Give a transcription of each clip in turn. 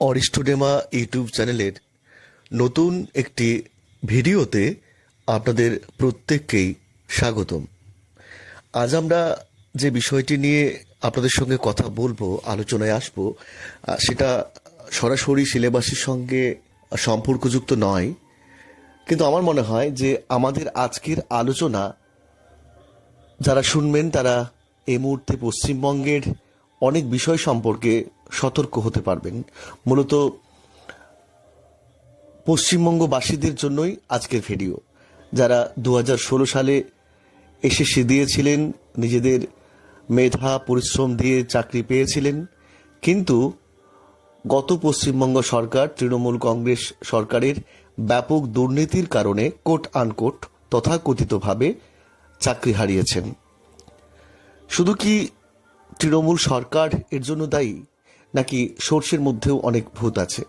অরিস্টোডেমা YouTube চ্যানেলের নতুন একটি ভিডিওতে আপনাদের প্রত্যেককেই স্বাগতম। আজ আমরা যে বিষয়টি নিয়ে আপনাদের সঙ্গে কথা বলবো, আলোচনায় আসবো, সেটা সরাসরি সিলেবাসের সঙ্গে সম্পর্কযুক্ত নয়, কিন্তু আমার মনে হয় যে আমাদের আজকের আলোচনা যারা শুনবেন তারা এই মুহূর্তে পশ্চিমবঙ্গের অনেক বিষয় সম্পর্কে সতর্ক হতে পারবেন। মূলত পশ্চিমবঙ্গবাসীদের জন্যই আজকের ভিডিও, যারা 2016 সালে এসএসসি দিয়েছিলেন, নিজেদের মেধা পরিশ্রম দিয়ে চাকরি পেয়েছিলেন, কিন্তু গত পশ্চিমবঙ্গ সরকার তৃণমূল কংগ্রেস সরকারের ব্যাপক দুর্নীতির কারণে কোট আনকোট তথাকথিতভাবে চাকরি হারিয়েছেন। শুধু কি তৃণমূল সরকার এর জন্য দায়ী, নাকি সর্ষের মধ্যেও অনেক ভূত আছে?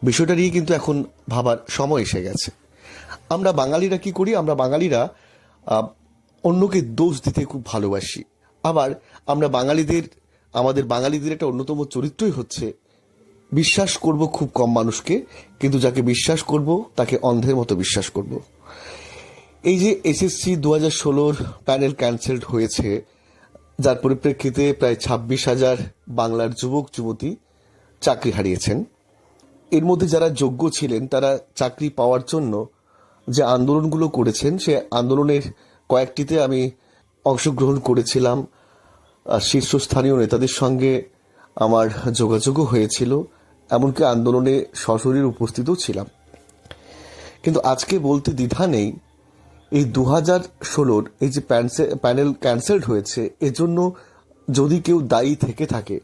বিষয়টা নিয়ে কিন্তু এখন ভাবার সময় এসে গেছে। আমরা বাঙালিরা কি করি? আমরা বাঙালিরা অন্যকে দোষ দিতে খুব ভালোবাসি। আবার আমরা আমাদের বাঙালিদের একটা অন্যতম চরিত্রই হচ্ছে বিশ্বাস করব খুব কম মানুষকে, কিন্তু যাকে বিশ্বাস করব তাকে অন্ধের মতো বিশ্বাস করব। এই যে এসএসসি 2016 প্যানেল ক্যান্সেলড হয়েছে, যার পরিপ্রেক্ষিতে প্রায় 26,000 বাংলার যুবক যুবতী চাকরি হারিয়েছেন। এর মধ্যে যারা যোগ্য ছিলেন তারা চাকরি পাওয়ার জন্য যে আন্দোলনগুলো করেছেন, সে আন্দোলনের কয়েকটিতে আমি অংশগ্রহণ করেছিলাম। শীর্ষস্থানীয় নেতাদের সঙ্গে আমার যোগাযোগও হয়েছিল, এমনকি আন্দোলনে সশরীরে উপস্থিতও ছিলাম। কিন্তু আজকে বলতে দ্বিধা নেই, এই 2016 এই যে প্যানেল ক্যান্সেলড হয়েছে, এজন্য যদি কেউ দায়ী থেকে থাকে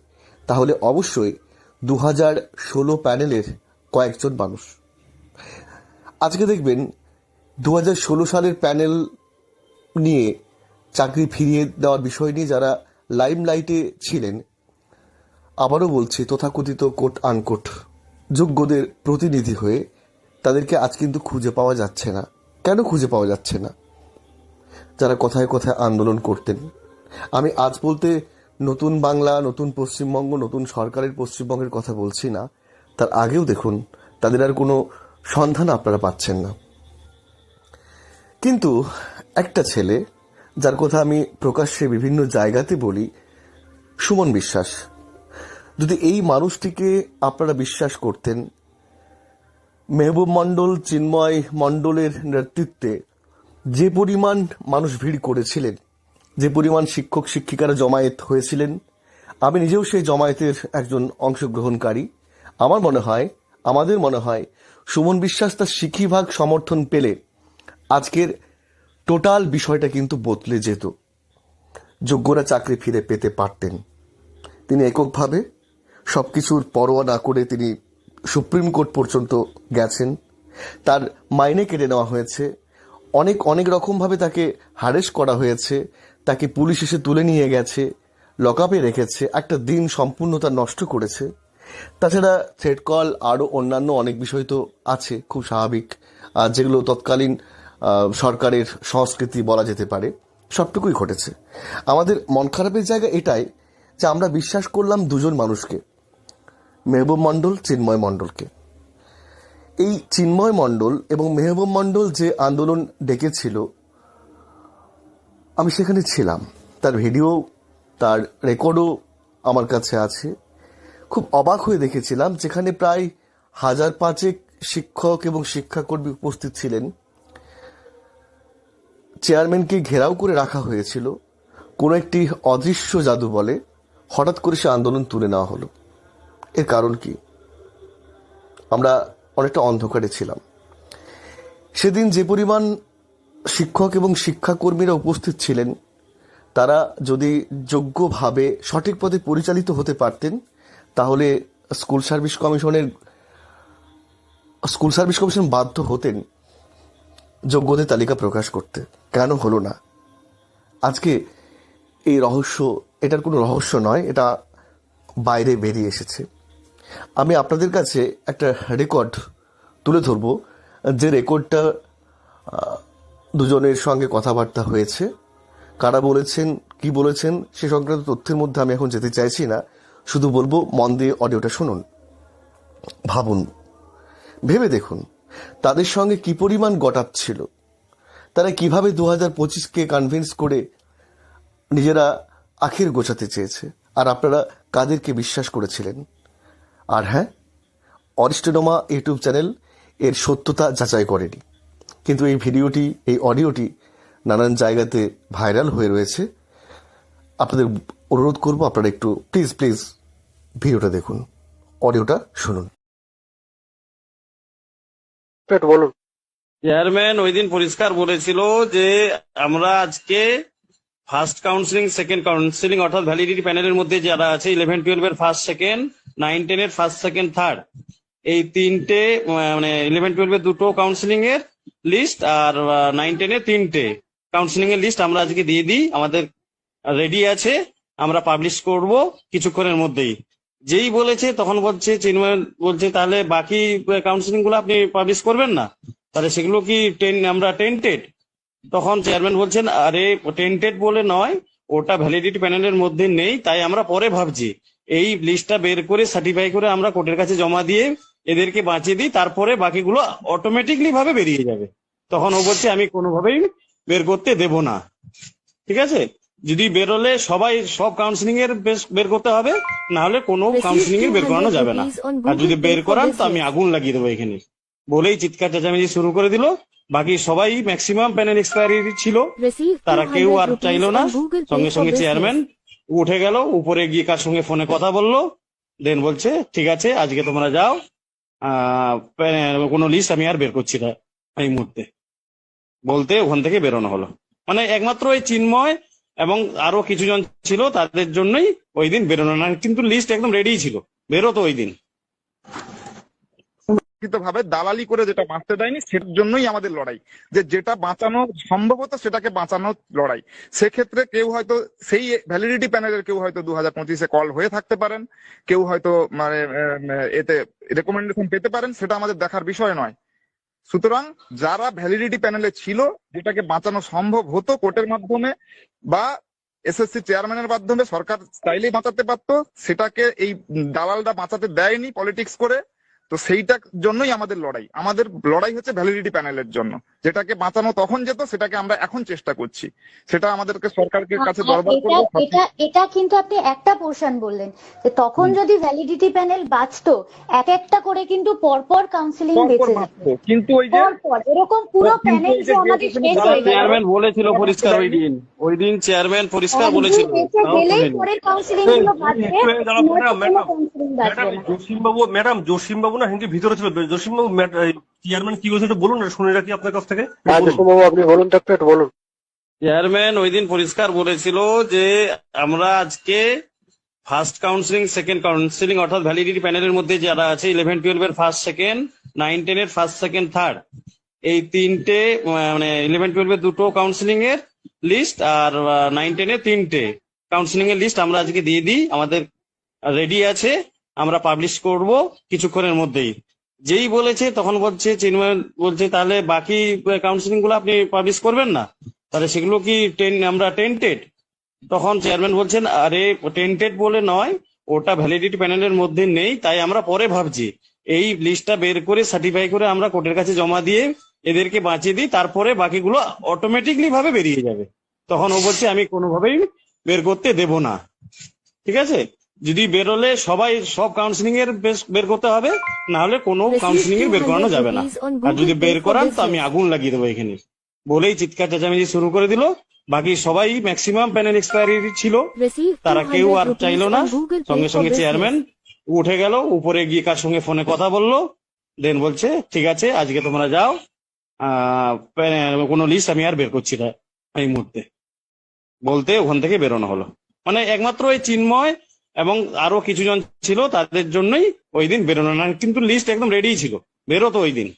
তাহলে অবশ্যই 2016 প্যানেলের কয়েকজন মানুষ। আজকে দেখবেন 2016 সালের প্যানেল নিয়ে চাকরি ফিরিয়ে দেওয়ার বিষয় নিয়ে যারা লাইমলাইটে ছিলেন, আবারও বলছি তথাকথিত কোট আনকোট যোগ্যদের প্রতিনিধি হয়ে, তাদেরকে আজ কিন্তু খুঁজে পাওয়া যাচ্ছে না। কেন খুঁজে পাওয়া যাচ্ছে না? যারা কথায় কথায় আন্দোলন করতেন। আমি আজ বলতে নতুন বাংলা, নতুন পশ্চিমবঙ্গ, নতুন সরকারের পশ্চিমবঙ্গের কথা বলছি না, তার আগেও দেখুন তাদের আর কোনো সন্ধান আপনারা পাচ্ছেন না। কিন্তু একটা ছেলে, যার কথা আমি প্রকাশ্যে বিভিন্ন জায়গাতে বলি, সুমন বিশ্বাস, যদি এই মানুষটিকে আপনারা বিশ্বাস করতেন, মেহবুব মণ্ডল, চিন্ময় মণ্ডলের নেতৃত্বে যে পরিমাণ মানুষ ভিড় করেছিলেন, যে পরিমাণ শিক্ষক শিক্ষিকারা জমায়েত হয়েছিলেন, আমি নিজেও সেই জমায়েতের একজন অংশগ্রহণকারী। আমাদের মনে হয় সুমন বিশ্বাস তার সিকিভাগ সমর্থন পেলে আজকের টোটাল বিষয়টা কিন্তু বদলে যেত। যোগ্যরা চাকরি ফিরে পেতে পারতেন। তিনি এককভাবে সবকিছুর পরোয়া না করে তিনি সুপ্রিম কোর্ট পর্যন্ত গেছেন। তার মাইনে কেটে নেওয়া হয়েছে, অনেক রকমভাবে তাকে হ্যারেস করা হয়েছে, তাকে পুলিশ এসে তুলে নিয়ে গেছে, লকআপে রেখেছে, একটা দিন সম্পূর্ণ তার নষ্ট করেছে। তাছাড়া থ্রেড কল, আরও অন্যান্য অনেক বিষয় তো আছে, খুব স্বাভাবিক, যেগুলো তৎকালীন সরকারের সংস্কৃতি বলা যেতে পারে। সবটুকুই ঘটেছে। আমাদের মন খারাপের জায়গা এটাই যে আমরা বিশ্বাস করলাম দুজন মানুষকে, মেহবুব মণ্ডল, চিন্ময় মণ্ডলকে। এই চিন্ময় মণ্ডল এবং মেহবুব মণ্ডল যে আন্দোলন ডেকেছিল, আমি সেখানে ছিলাম, তার ভিডিও, তার রেকর্ডও আমার কাছে আছে। খুব অবাক হয়ে দেখেছিলাম, যেখানে প্রায় 1,500 শিক্ষক এবং শিক্ষাকর্মী উপস্থিত ছিলেন। চেয়ারম্যানকে ঘেরাও করে রাখা হয়েছিল। কোনো একটি অদৃশ্য জাদু বলে হঠাৎ করে সে আন্দোলন তুলে নেওয়া হলো। এর কারণ কি? আমরা অনেকটা অন্ধকারে ছিলাম। সেদিন যে পরিমাণ শিক্ষক এবং শিক্ষাকর্মীরা উপস্থিত ছিলেন, তারা যদি যোগ্যভাবে সঠিক পথে পরিচালিত হতে পারতেন, তাহলে স্কুল সার্ভিস কমিশন বাধ্য হতেন যোগ্যদের তালিকা প্রকাশ করতে। কেন হলো না? আজকে এই রহস্য, এটার কোনো রহস্য নয়, এটা বাইরে বেরিয়ে এসেছে। আমি আপনাদের কাছে একটা রেকর্ড তুলে ধরব, যে রেকর্ডটা দুজনের সঙ্গে কথাবার্তা হয়েছে। কারা বলেছেন, কি বলেছেন, সে সংক্রান্ত তথ্যের মধ্যে আমি এখন যেতে চাইছি না, শুধু বলবো মন দিয়ে অডিওটা শুনুন। ভাবুন, ভেবে দেখুন তাদের সঙ্গে কি পরিমাণ গট ছিল। তারা কিভাবে 2025-কে কনভিন্স করে নিজেরা আখের গোছাতে চেয়েছে, আর আপনারা কাদেরকে বিশ্বাস করেছিলেন। আর হ্যাঁ, অরিস্টোনোমা ইউটিউব চ্যানেল এর সত্যতা যাচাই করেনি, কিন্তু এই ভিডিওটি, এই অডিওটি নানান জায়গাতে ভাইরাল হয়ে রয়েছে। আপনাদের অনুরোধ করব, আপনারা একটু প্লিজ প্লিজ ভিডিওটা দেখুন, অডিওটা শুনুন। বলুন। চেয়ারম্যান ওই দিন পরিষ্কার বলেছিল যে আমরা আজকে ফার্স্ট কাউন্সিলিং, সেকেন্ড কাউন্সিলিং অর্থাৎ ভ্যালিডিটি প্যানেলের মধ্যে যারা আছে 11-12 এর ফার্স্ট সেকেন্ড, 9-10 এর ফার্স্ট সেকেন্ড থার্ড, এই তিনটে মানে 11-12 এর দুটো কাউন্সিলিং এর লিস্ট আর 9-10 এর তিনটে কাউন্সিলিং এর লিস্ট আমরা আজকে দিয়ে দিই, আমাদের রেডি আছে, আমরা পাবলিশ করব কিছুক্ষণের মধ্যেই। যেই বলেছে তখন বলছে চিন্ময় বলছে তাহলে বাকি কাউন্সিলিং গুলো আপনি পাবলিশ করবেন না, তাহলে সেগুলো কি আমরা টেন্টেড? তখন চেয়ারম্যান বলছেন আরে টেন্টেড বলে নয়, ওটা ভ্যালিডিটি প্যানেলের মধ্যে নেই, তাই আমরা পরে ভাবছি এই লিস্টটা বের করে সার্টিফাই করে আমরা কোর্টের কাছে জমা দিয়ে এদেরকে বাঁচিয়ে দিই, তারপরে বাকিগুলো অটোমেটিকলি ভাবে বেরিয়ে যাবে। তখন ও বলছে আমি কোনোভাবেই বের করতে দেব না। ঠিক আছে, যদি বেরোলে সবাই সব কাউন্সিলিং এর বের করতে হবে, না হলে কোনো কাউন্সিলিং এর বের করানো যাবে না। আর যদি বের করান তো আমি আগুন লাগিয়ে দেবো এখানে, বলেই চিৎকার চেঁচামেচি শুরু করে দিল। বাকি সবাই ম্যাক্সিমাম প্যানেল এক্সপায়ারি ছিল, তারা কেউ আর চাইলো না। সঙ্গে সঙ্গে চেয়ারম্যান উঠে গেল, উপরে গিয়ে কার সঙ্গে ফোনে কথা বললো, দেন বলছে ঠিক আছে আজকে তোমরা যাও, কোনো লিস্ট আমি আর বের করছি না এই মুহূর্তে, বলতে ওখান থেকে বেরোনো হলো। মানে একমাত্র ওই চিন্ময় এবং আরো কিছু জন ছিল তাদের জন্যই ওই দিন বেরোনো, না কিন্তু লিস্ট একদম রেডি ছিল, বেরোতো ওই দিন। ভাবে দালালি করে যেটা বাঁচতে দেয়নি, সেটার জন্যই আমাদের লড়াই, যে যেটা বাঁচানো সম্ভব হতো সেটাকে বাঁচানোর লড়াই। সেক্ষেত্রে কেউ হয়তো সেই ভ্যালিডিটি প্যানেলের কেউ হয়তো 2025-এ কল হয়ে থাকতে পারেন, কেউ হয়তো মানে এতে রেকমেন্ডেশন পেতে পারেন, সেটা আমাদের দেখার বিষয় নয়। সুতরাং যারা ভ্যালিডিটি প্যানেলে ছিল, যেটাকে বাঁচানো সম্ভব হতো কোর্টের মাধ্যমে বা এসএসসি চেয়ারম্যানের মাধ্যমে, সরকার চাইলেই বাঁচাতে পারতো, সেটাকে এই দালালরা বাঁচাতে দেয়নি পলিটিক্স করে। তো সেইটার জন্যই আমাদের লড়াই। আমাদের লড়াই হচ্ছে ভ্যালিডিটি প্যানেলের জন্য, যেটাকে বাঁচানো তখন যেত, সেটাকে আমরা এখন চেষ্টা করছি। সেটা আমাদেরকে সরকারের কাছে দরবার করবো। এটা কিন্তু আপনি একটা পোর্শন বললেন যে তখন যদি ভ্যালিডিটি প্যানেল বাঁচতো, এক একটা করে কিন্তু পরপর কাউন্সিলিং বেঁচে যেত, কিন্তু ওই যে এরকম পুরো প্যানেল যে আমাদের শেষ হয়ে গেল। চেয়ারম্যান বলেছিল পরিষ্কার ওই দিন চেয়ারম্যান পরিষ্কার বলেছিল গেলেই পরের কাউন্সিলিং গুলো বাঁচবে, জসিমবাবু না হিন্দি ভিতরে ছিল। জসিমবাবু চেয়ারম্যান কি বলছে একটু বলুন না, শুনে রাখি আপনার কাছ থেকে। জসিমবাবু আপনি বলুন তো, একটু বলুন। চেয়ারম্যান ওই দিন পরিষ্কার বলেছিল যে আমরা আজকে ফার্স্ট কাউন্সিলিং, সেকেন্ড কাউন্সিলিং অর্থাৎ ভ্যালিডিটি প্যানেলের মধ্যে যারা আছে 11-12 এর ফার্স্ট সেকেন্ড, 9-10 এর ফার্স্ট সেকেন্ড থার্ড, এই তিনটে মানে 11-12 এর দুটো কাউন্সিলিং এর লিস্ট আর 9-10 এর তিনটে কাউন্সিলিং এর লিস্ট আমরা আজকে দিয়ে দিই, আমাদের রেডি আছে, আমরা পাবলিশ করব কিছুক্ষণের মধ্যেই। যেই বলেছে তখন বলছে চিন্ময় বলছে তাহলে বাকি কাউন্সিলিং গুলো আপনি পাবলিশ করবেন না, তাহলে সেগুলো কি আমরা টেন্টেড? তখন চেয়ারম্যান বলছেন আরে টেন্টেড বলে নয়, ওটা ভ্যালিডিটি প্যানেলের মধ্যে নেই, তাই আমরা পরে ভাবছি এই লিস্টটা বের করে সার্টিফাই করে আমরা কোর্টের কাছে জমা দিয়ে এদেরকে বাঁচিয়ে দিই, তারপরে বাকিগুলো অটোমেটিকলি ভাবে বেরিয়ে যাবে। তখন ও বলছে আমি কোনোভাবেই বের করতে দেব না। ঠিক আছে, যদি বেরোলে সবাই সব কাউন্সিলিং এর বের করতে হবে, না হলে কোনো কাউন্সিলিং এর বের করানো যাবে না। আর যদি বের করান তো আমি আগুন লাগিয়ে দেবো এখানে, বলেই চিৎকার চেঁচামেচি শুরু করে দিল। বাকি সবাই ম্যাক্সিমাম প্যানেল এক্সপায়ারি ছিল, তারা কেউ আর চাইলো না। সঙ্গে সঙ্গে চেয়ারম্যান উঠে গেল, উপরে গিয়ে কার সঙ্গে ফোনে কথা বললো, দেন বলছে ঠিক আছে আজকে তোমরা যাও, কোনো লিস্ট আমি আর বের করছি না এই মুহূর্তে, বলতে ওখান থেকে বেরোনো হলো। মানে একমাত্র ওই চিন্ময় এবং আরো কিছু জন ছিল তাদের জন্যই ওই দিন বেরোনো, না কিন্তু লিস্ট একদম রেডি ছিল, বেরোতো ওই দিন।